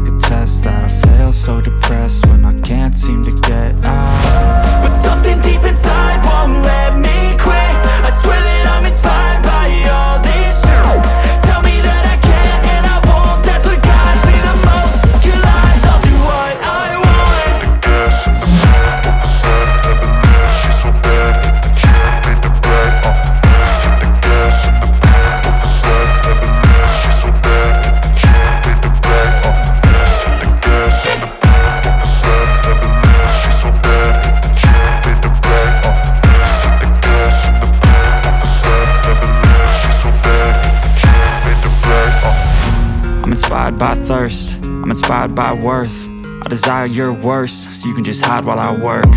like a test that I fail, so depressed when I can't seem to get out. But something deep inside won't let me quit. I swear that I'm inspired by all this shit. Tell me that I can't and I won't. That's what guides me the most. Your lies, I'll do what I want. I'm inspired by thirst, I'm inspired by worth. I desire your worst, so you can just hide while I work.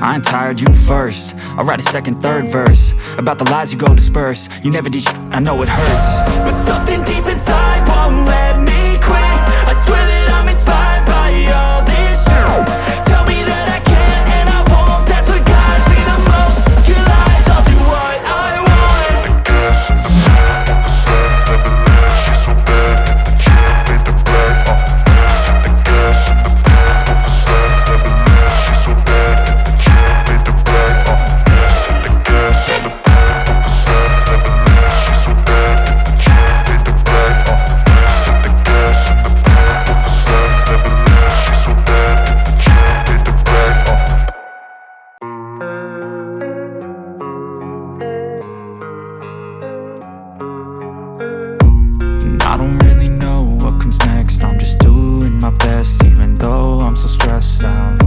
I ain't tired, you first. I'll write a second, third verse about the lies you go disperse. You never did shit, I know it hurts. But something deep inside won't let me quit. I swear that I'm inspired by all this shit. Tell me that I can't and I won't. That's what guides me the most. Your lies, I'll do what I want. I don't really know what comes next. I'm just doing my best, even though I'm so stressed out.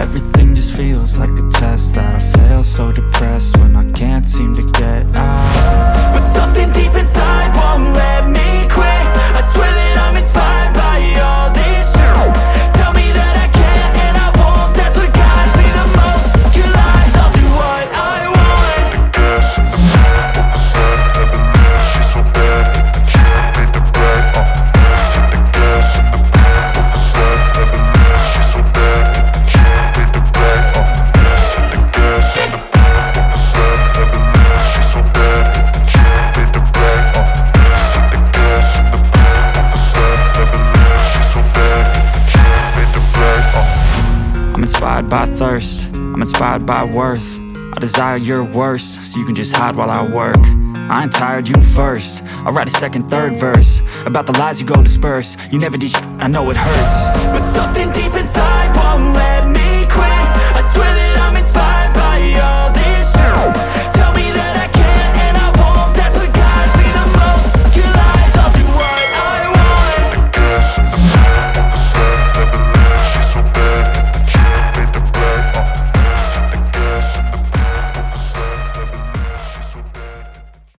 Everything just feels like a test that I fail, so depressed when I can't seem to get out. But something deep inside won't let me quit. I swear that I'm inspired by all this shit. Tell me that I can't and I won't. That's what guides me the most. Your lies, I'll do what I want. I'm inspired by thirst, I'm inspired by worth. I desire your worst, so you can just hide while I work. I ain't tired, you first. I'll write a second, third verse about the lies you go disperse. You never did shit, I know it hurts. But something deep inside won't let